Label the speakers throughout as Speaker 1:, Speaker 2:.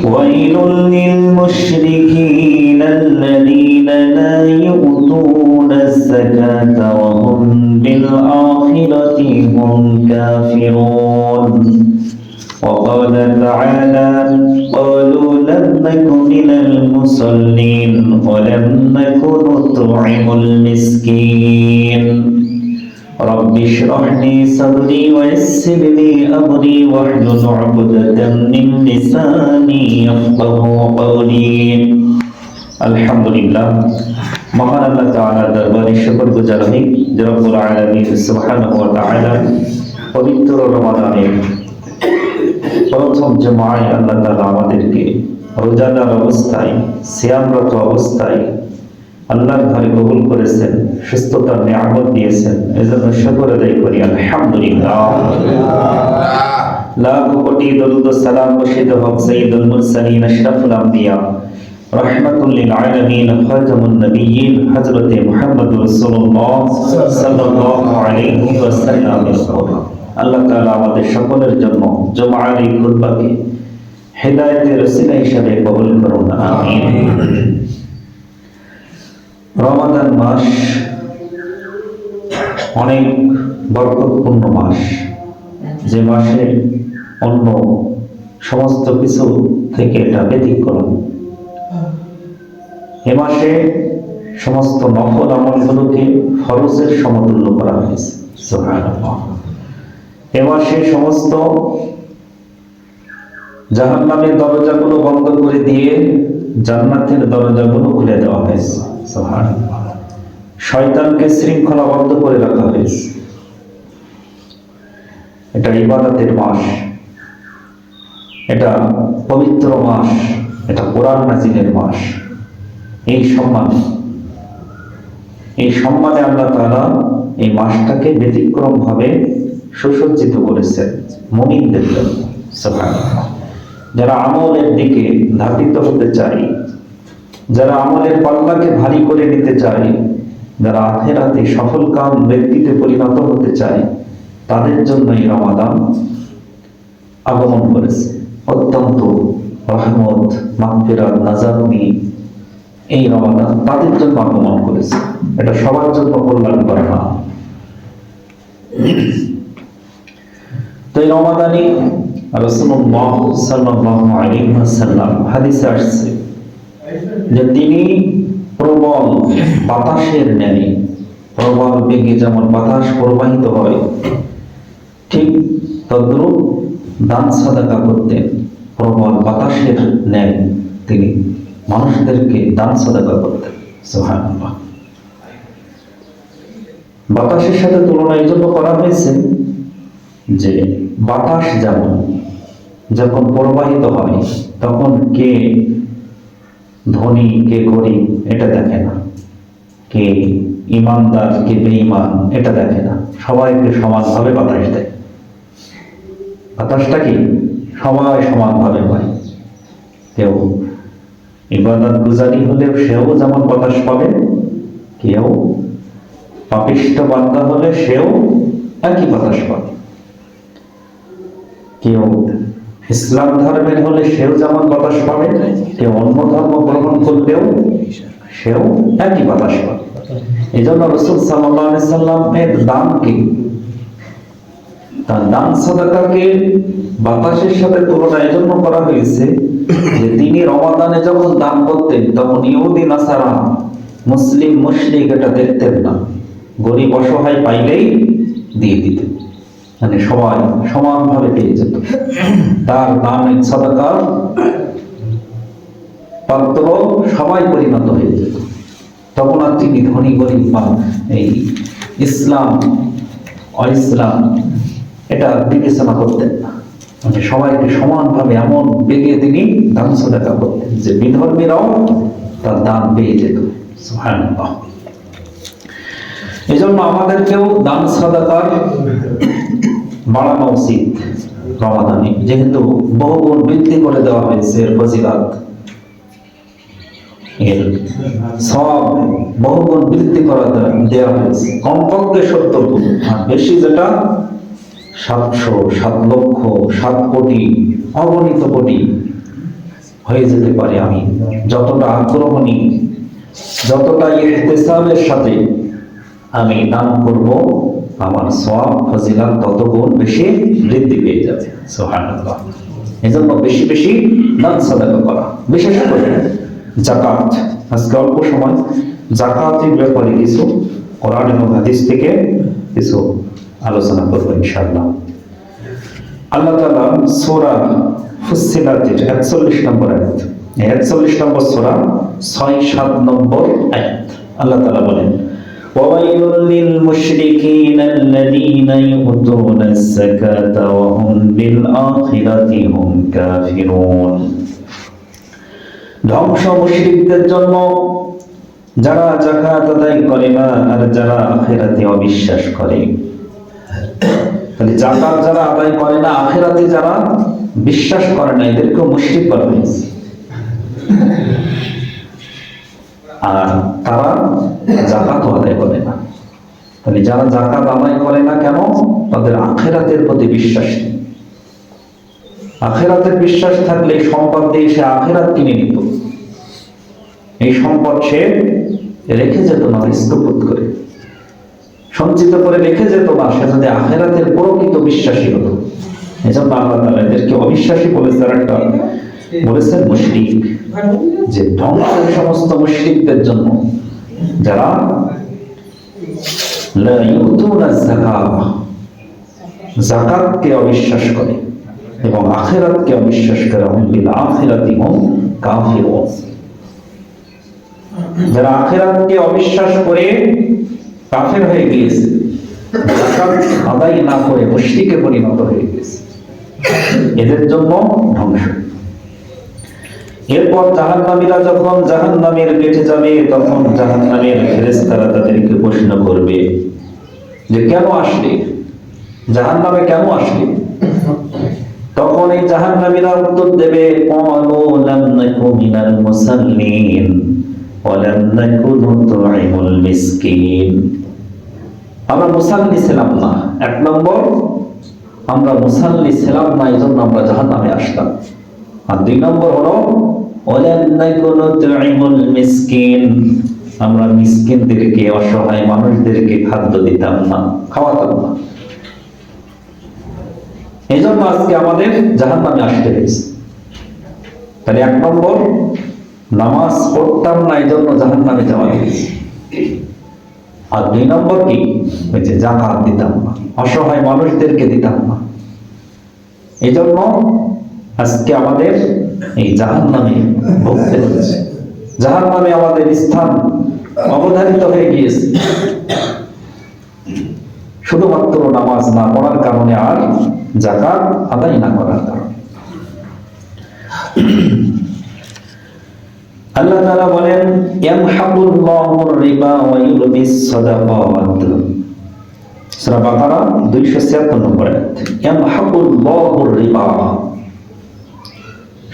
Speaker 1: ويل للمشركين الذين لا يؤتون الزكاة وهم بالآخرة هم كافرون وقال تعالى قالوا لم نك من المصلين ولم نك نطعم المسكين رب اشرح لي صدري ويسر لي أمري واحلل عقدة من لساني يفقهوا قولي الحمد لله মহান আল্লাহ তাআলার দরবারে শুকরগুজার হই যে রব্বুল আলামিন সুবহানাহু ওয়া তাআলা পবিত্র রমাদানের প্রথম জুমায় আল্লাহ তাআলা আমাদেরকে রোজাদার অবস্থায় সিয়ামরত অবস্থায় আল্লাহর ঘরে কবুল করেছেন, সুস্থতার নিয়ামত দিয়েছেন, এজন্য শুকর আদায় করি আলহামদুলিল্লাহ। লাখ কোটি দরুদ ও সালাম বর্ষিত হোক সাইয়্যিদুল মুরসালিন আশরাফুল আম্বিয়া রাহমাতুল লিল আলামিন খাতামুন নবিয়্যিন হযরতে মুহাম্মদুর রাসূলুল্লাহ সাল্লাল্লাহু আলাইহি ওয়াসাল্লামের উপর। আল্লাহ তাআলা আমাদের সকলের জন্য জুমার এই খুতবাকে হেদায়েতের ওসিলা হিসেবে কবুল করুন, আমিন। রমাদান মাস অনেক বরকতপূর্ণ মাস, যে মাসে অন্য সমস্ত কিছু থেকে এটা ব্যতিক্রম। এ মাসে সমস্ত নফল আমলগুলোকে ফরজের সমতুল্য করা হয়েছে, সুবহানাল্লাহ। এ মাসে সমস্ত জাহান্নামের দরজাগুলো বন্ধ করে দিয়ে জান্নাতের দরজাগুলো খুলে দেওয়া হয়েছে, সুবহানাল্লাহ। শয়তানকে শৃঙ্খলাবদ্ধ করে রাখা হয়েছে। এটা ইবাদতের মাস, এটা পবিত্র মাস, এটা কোরআন নাজিলের মাস। এই সম্মানে আল্লাহ তাআলা এই মাসটাকে ব্যতিক্রম ভাবে সুসজ্জিত করেছেন মুমিনদের জন্য, সুবহানাল্লাহ। যারা আমলের দিকে ধাবিত হতে চায়, যারা আমলের পাল্লাকে ভারী করে নিতে চায়, যারা আখিরাতে সফলকাম ব্যক্তিতে পরিণত হতে চায়, তাদের জন্য এই রমাদান আগমন করেছে। অত্যন্ত রহমত, মাগফিরাত, নাজাত নিয়ে এই রমাদান তাদের জন্য আগমন করেছে। এটা সবার জন্য কল্যাণ করে না। তো এই রমাদানে রাসূলুল্লাহ সাল্লাল্লাহু আলাইহি ওয়াসাল্লাম হাদিসে আসছে যে তিনি প্রবল বাতাসের ন্যায়, প্রবল বেগে যেমন বাতাস প্রবাহিত হয়, ঠিক তদ্রূপ দান সাদাকা করতেন। প্রবল বাতাসের ন্যায় তিনি মানুষদেরকে দান সাদাকা করতেন, সুবহানাল্লাহ। বাতাসের সাথে তুলনা এই জন্য করা হয়েছে যে বাতাস যেমন যখন প্রবাহিত হয় তখন কে ধনী কে গরিব এটা দেখে না, কে ইমানদার কে বেঈমান এটা দেখে না, সবাইকে সমানভাবে বাতাস দেয়। বাতাসটা কি সবাই সমানভাবে পায়। কেউ ইবাদত গুজারি হলেও সেও যেমন বাতাস পাবে, কেউ পাপিষ্ঠ বান্দা হলে সেও একই বাতাস পাবে, কেউ ইসলাম ধর্মের হলে সেও যেমন বাতাস পাবে, কেউ অন্য ধর্ম গ্রহণ করলেও সেও একই বাতাস পাবে। এই জন্য রাসূল সাল্লাল্লাহু আলাইহি সাল্লামের দানকে, তার দান সাদাকাকে বাতাসের সাথে তুলনা এই জন্য করা হয়েছে যে তিনি রমাদানে যখন দান করতেন তখন ইহুদি নাসারা মুসলিম মুশরিক এটা দেখতেন না, গরিব অসহায় পাইলেই দিয়ে দিতেন, মানে সবাই সমানভাবে পেয়ে যেত। তার দানের সাদাকার পাত্র সবাই পরিণত হয়ে যেত। তখন আর তিনি ধনী গরিব বা এই ইসলাম অইসলাম এটা বিবেচনা করতেন না, মানে সবাইকে সমানভাবে এমন বেগে তিনি দান সাদাকা করতেন যে বিধর্মীরাও তার দান পেয়ে যেত, সুবহানাল্লাহ। এই জন্য আমাদেরকেও দান সাদাকার বাড়ানো উচিত রমাদানে, যেহেতু বহুগুণ বৃদ্ধি করে দেওয়া হয়েছে এর ফজিলত, এর সওয়াব বহুগুণ বৃদ্ধি করা দেওয়া হয়েছে। কমপক্ষে 70 গুণ, আর বেশি যেটা 700, 7 লক্ষ, 7 কোটি, অগণিত কোটি হয়ে যেতে পারে, আমি যতটা আগ্রহী, যতটা ইহতিসাবের সাথে আমি দান করব, আমার সওয়াব ফজিলত তত গুণ বেশি বৃদ্ধি পেয়ে যাবে। সুবহানাল্লাহ। এজন্য বেশি বেশি দান সাদাকা করা, বিশেষ করে যাকাত। আজকে অল্প সময় যাকাতের ব্যাপারে কিছু কোরআন এবং হাদিস থেকে কিছু আলোচনা করব ইনশাআল্লাহ। আল্লাহ তাআলা সূরা ফুসসিলাতের 41 নম্বর আয়াত, 41 নম্বর সূরা 6-7 নম্বর আয়াত, আল্লাহ তাআলা বলেন, وَوَيْلٌ لِلْمُشْرِكِينَ الَّذِينَ يُؤْتُونَ الزَّكَاةَ وَهُمْ بِالْآخِرَةِ هُمْ كَافِرُونَ। ধ্বংস মুশরিকদের জন্য যারা যাকাত আদায় করে না আর যারা আখিরাতে অবিশ্বাস করে। তাহলে যাকাত যারা আদায় করে না, আখিরাতে যারা বিশ্বাস করে না, এদেরকে মুশরিক বলা হয়েছে। আর তারা যাকাত আদায় করে না। তাহলে যারা যাকাত আদায় করে না কেন? তাদের আখিরাতের প্রতি বিশ্বাস নেই। আখিরাতের বিশ্বাস থাকলে সম্পদ দিয়ে সে আখিরাত কিনে নিত, এই সম্পদ সে রেখে যেত না স্তূপত করে, সঞ্চিত করে রেখে যেত না, সে যদি আখিরাতের প্রকৃত বিশ্বাসী হতো। এজন্য আল্লাহ তাআলা এদেরকে অবিশ্বাসী বলেছেন, একটা বলেছেন মুশরিক। যে ধ্বংসের সমস্ত মুশরিকদের জন্য যারা লা ইউতুনা যাকাত, যাকাতকে অবিশ্বাস করে এবং আখিরাতকে অবিশ্বাস করে, হুম বিল আখিরাতি হুম কাফিরুন। যারা আখিরাতকে অবিশ্বাস করে কাফের হয়ে গিয়েছে, যাকাত আদায় না করে মুশরিকে পরিণত হয়ে গেছে, এদের জন্য ধ্বংস। এরপর জাহান্নামীরা যখন জাহান্নামের পেটে যাবে, তখন জাহান্নামের ফেরেশতারা তাদেরকে প্রশ্ন করবে যে কেন আসলে, জাহান্নামে কেন আসলে? তখন এই জাহান্নামীরা উত্তর দেবে, ক্বালু লাম নাকু মিনাল মুসাল্লিন ওয়া লাম নাকু নুতঈমুল মিসকিন। আমরা মুসাল্লি ছিলাম না, এক নম্বর আমরা মুসাল্লি ছিলাম না, এজন্য আমরা জাহান্নামে আসলাম। আর দুই নম্বর হলো ওয়া লাম নাকু নুতঈমুল মিসকিন, আমরা মিসকিনদেরকে, অসহায় মানুষদেরকে খাদ্য দিতাম না, খাওয়াতাম না, এই জন্য আজকে আমাদের জাহান্নামে আসতে হয়েছে। তাহলে এক নম্বর নামাজ পড়তাম না, এই জন্য জাহান্নামে যাওয়া হয়েছে। আর দুই নম্বর কি? ওই যে যাকাত দিতাম না, অসহায় মানুষদেরকে দিতাম না, এই জন্য আজকে আমাদের এই জাহান্নামে ভুগতে হচ্ছে। জাহান্নামে আমাদের স্থান অবধারিত হয়ে গিয়েছে, শুধুমাত্র নামাজ না পড়ার কারণে আর যাকাত আদায় না করার কারণে। আল্লাহ তাআলা বলেন, ইয়ামহাকুল্লাহুর রিবা ওয়া ইউরবিস সাদাকাত। সূরা বাকারা 276 নম্বর আয়াত। ইয়ামহাকুল্লাহুর রিবা,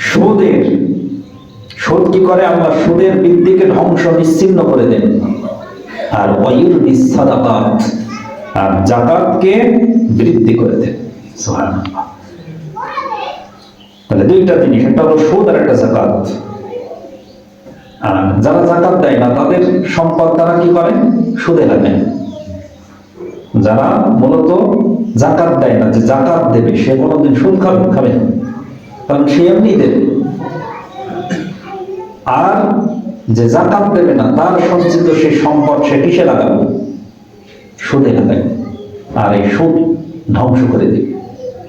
Speaker 1: সুদ কি করে? আল্লাহ সুদের বৃদ্ধিকে ধ্বংস, নিশ্চিহ্ন করে দেন। আর ওয়া ইউরবিস সাদাকাত, আর যাকাতকে বৃদ্ধি করে দেন। সুবহানাল্লাহ। তাহলে দুইটা জিনিস, একটা হলো সুদ আর একটা যাকাত। আর যারা যাকাত দেয় না, তাদের সম্পদ তারা কি করে? সুদে লাগায়। যারা মূলত যাকাত দেয় না, যে যাকাত দেবে সে কোনোদিন সুদ খাবে না, কারণ সে এমনি দেবে। আর যে যাকাত দেবে না, তার সঞ্চিত সেই সম্পদ সে কিসে লাগাবে? সুদে লাগাবে। আর এই সুদ ধ্বংস করে দেবে।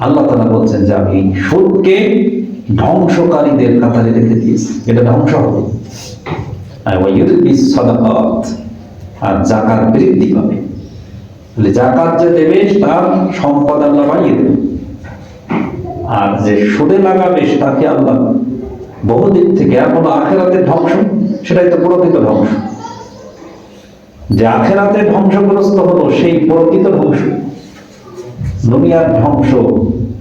Speaker 1: আল্লাহ তাআলা বলছেন যে আমি সুদকে ধ্বংসকারীদের কাতারে রেখে দিয়েছি, এটা ধ্বংস হবে। আর যাকাত বৃদ্ধি পাবে। যাকাত যে দেবে তার সম্পদ আল্লাহ বাড়িয়ে দেবে, আর যে সুদে লাগাবে তাকে আল্লাহ বহুদিক থেকে, এখন আখিরাতের ধ্বংস, সেটাই তো প্রকৃত ধ্বংস। যে আখিরাতে ধ্বংসগ্রস্ত হলো সেই প্রকৃত ধ্বংস। দুনিয়ার ধ্বংস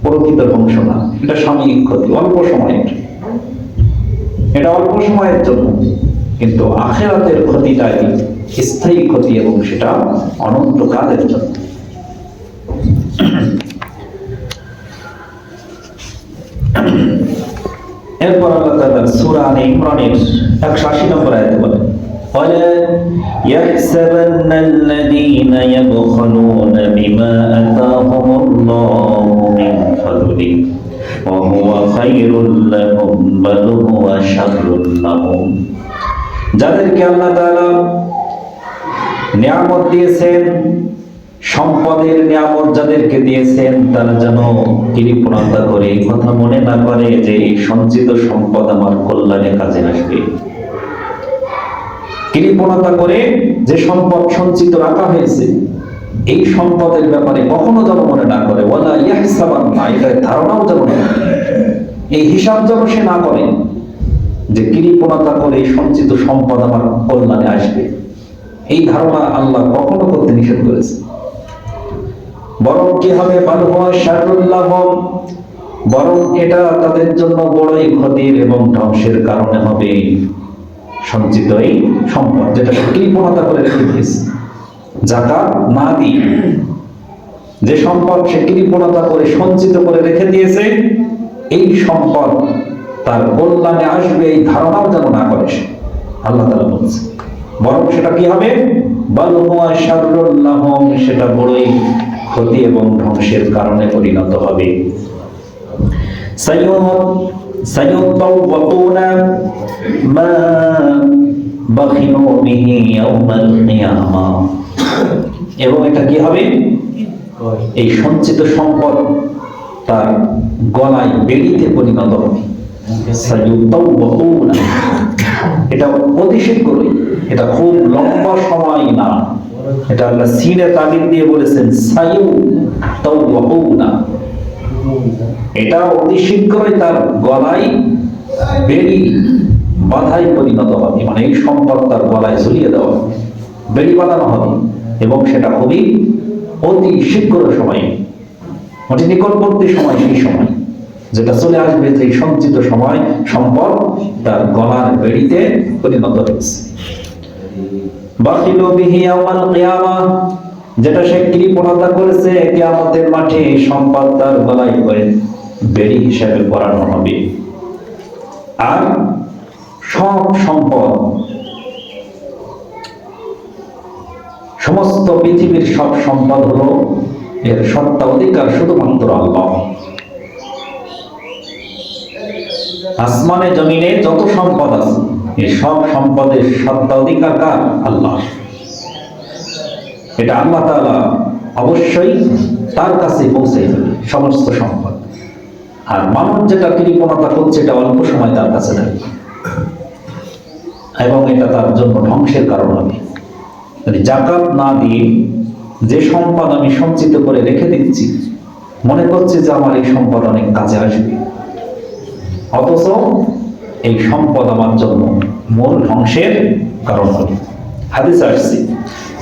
Speaker 1: প্রকৃত ধ্বংস না, এটা সাময়িক ক্ষতি, অল্প সময়ের, এটা অল্প সময়ের জন্য। কিন্তু আখিরাতের ক্ষতিটাই স্থায়ী ক্ষতি, এবং সেটা অনন্তকালের জন্য। এরপর আল্লাহ তাআলা সূরা আলে ইমরানের 180 নম্বর আয়াতে বলেন ولا يحسبن الذين يبخلون بما آتاهم الله من فضله وهو خير لهم بل هو شر لهم যাদেরকে আল্লাহ তাআলা নিয়ামত দিয়েছেন, সম্পদের নিয়ামত যাদেরকে দিয়েছেন, তারা যেন কৃপণতা করে কথা মনে না করে যে এই সঞ্চিত সম্পদ আমার কল্যাণে কাজে আসবে। কৃপণতা করে যে সম্পদ সঞ্চিত রাখা হয়েছে এই সম্পদের ব্যাপারে কখনো যেন মনে না করে, ওয়ালা ইয়াহসাবান্না, এটা ধারণাও যেন না, এই হিসাব যেন সে না করে যে কৃপণতা করে সঞ্চিত সম্পদ আমার কল্যাণে আসবে। এই ধারণা আল্লাহ কখনো করতে নিষেধ করেছে। বরং কি হবে, বাল হুয়া শাররুল লাহুম, বরং এটা তাদের জন্য বড়ই ক্ষতির এবং ধ্বংসের কারণে হবে। সঞ্চিত এই সম্পদ যেটা কৃপণতা করে রেখে দিয়েছে, যাকাত না দিয়ে যে সম্পদ সে কৃপণতা করে সঞ্চিত করে রেখে দিয়েছে, এই সম্পদ তার কল্যাণে আসবে এই ধারণাও যেন না করে সে। আল্লাহ তাআলা বলছে বরং সেটা কি হবে, বাল হুয়া শাররুল লাহুম, সেটা বড়ই ক্ষতি এবং ধ্বংসের কারণে পরিণত হবে। সায়ুতাওয়াকুনা মা বাখিলু বিহি ইয়াউমাল কিয়ামা, এবং এটা কি হবে, এই সঞ্চিত সম্পদ তার গলায় বেড়িতে পরিণত হবে। সায়ুতাওয়াকুনা, এটা অতি শীঘ্রই, এটা খুব লম্বা সময় না, এটা আল্লাহ সিনে তালিম দিয়ে বলেছেন সায়ুতাওয়াকুনা, এটা অতি শীঘ্রই তার গলায় বেড়ি বাধায় পরিণত হবে, মানে এই সম্পদ তার গলায় ঝুলিয়ে দেওয়া হবে, বেড়ি বাঁধানো হবে, এবং সেটা খুবই অতি শীঘ্র সময়, অতি নিকটবর্তী সময়, সেই সময় যেটা চলে আসবে, যে সঞ্চিত সময় সম্পদ তার গলার বেড়িতে পরিণত হয়েছে। বাখিলু বিহি ইয়াউমাল কিয়ামা, যেটা সে কৃপণতা করেছে কিয়ামতের মাঠে সম্পদ তার গলায় বেড়ি হিসাবে পরানো হবে। আর সব সম্পদ, সমস্ত পৃথিবীর সব সম্পদ হলো, এর সত্তা অধিকার শুধুমাত্র আল্লাহ। আসমানে জমিনে যত সম্পদ আছে, এই সব সম্পদের সত্তা অধিকার কার? আল্লাহ। এটা আল্লাহ তাআলা অবশ্যই তার কাছে পৌঁছে যাবে সমস্ত সম্পদ। আর মানুষ যেটা কৃপণতা করছে, এটা অল্প সময় তার কাছে থাকবে এবং এটা তার জন্য ধ্বংসের কারণ হবে। যাকাত না দিয়ে যে সম্পদ আমি সঞ্চিত করে রেখে দিচ্ছি, মনে করছে যে আমার এই সম্পদ অনেক কাজে আসবে, অথচ এই সম্পদ আমার জন্য মূল ধ্বংসের কারণ হবে। হাদিস আসছে,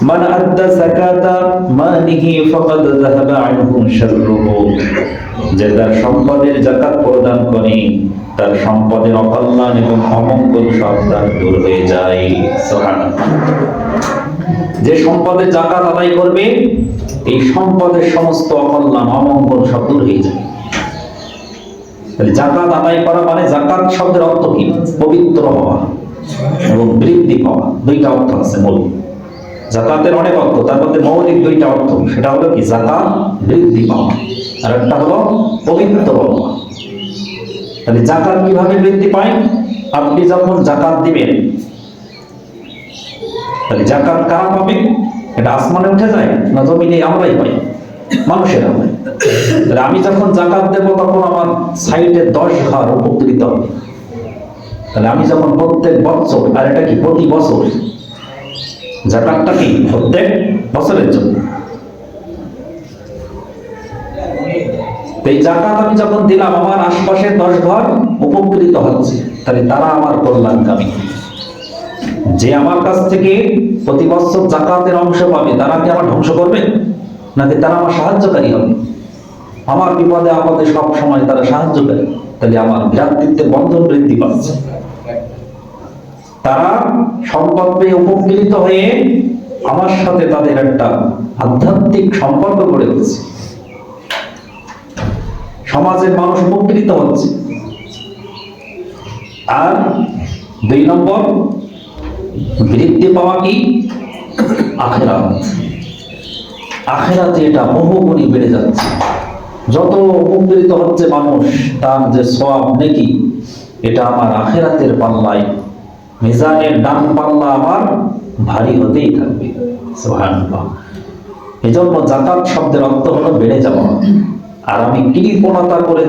Speaker 1: মান আদ্দা যাকাতা মালিহি ফাকাদ যাহাবা আনহু শাররুহু, যে তার সম্পদের যাকাত প্রদান করে তার সম্পদের অকল্যাণ এবং অমঙ্গল সব তার দূর হয়ে যায়। সুবহানাল্লাহ। যে সম্পদের যাকাত আদায় করবে, এই সম্পদের সমস্ত অকল্যাণ অমঙ্গল সব দূর হয়ে যায়। যাকাত আদায় করা মানে, যাকাত শব্দের অর্থ কি? পবিত্র হওয়া এবং বৃদ্ধি পাওয়া, দুইটা অর্থ আছে মূল। যাকাতের অনেক অর্থ, তার মধ্যে মৌলিক দুইটা অর্থ, সেটা হলো কি? যাকাত বৃদ্ধি পাওয়া, আর একটা হলো পবিত্র হওয়া। তাহলে যাকাত কিভাবে বৃদ্ধি পায়? আপনি যখন যাকাত দিবেন, তাহলে যাকাত কারা পাবে? এটা আসমানে উঠে যায় না জমিনে আমরাই পাই, মানুষেরা পায়। তাহলে আমি যখন যাকাত দেব, তখন আমার সাইডে 10 ঘর উপকৃত হবে। তাহলে আমি যখন প্রত্যেক বছর, আর এটা কি প্রতি বছর, যাকাতটা কি প্রত্যেক বছরের জন্য, এই যাকাত আমি যখন দিলাম, আমার আশপাশে 10 ঘর উপকৃত হচ্ছে, তাহলে তারা আমার কল্যাণকামী। যে আমার কাছ থেকে প্রতি বছর যাকাতের অংশ পাবে, তারা কি আমার ধ্বংস করবে, নাকি তারা আমার সাহায্যকারী হবে? আমার বিপদে আপদে সব সময় তারা সাহায্যকারী, তাহলে আমার ভ্রাতৃত্বের বন্ধন বৃদ্ধি পাচ্ছে। তারা সম্পদ পেয়ে উপকৃত হয়ে আমার সাথে তাদের একটা আধ্যাত্মিক সম্পর্ক গড়ে উঠছে, সমাজের মানুষ উপকৃত হচ্ছে। আর 2 নম্বর বৃদ্ধি পাওয়া কি? আখিরাত। আখিরাতে এটা বহুগুণী বেড়ে যাচ্ছে। যত উপকৃত হচ্ছে মানুষ, তার যে সওয়াব নেকি, এটা আমার আখিরাতের পাল্লায়, মিজানের ডান পাল্লা আমার ভারী হতেই থাকবে। সুবহানাল্লাহ। এজন্য যাকাত শব্দের অর্থ হলো বেড়ে যাওয়া। আর আমি কৃপণতা করে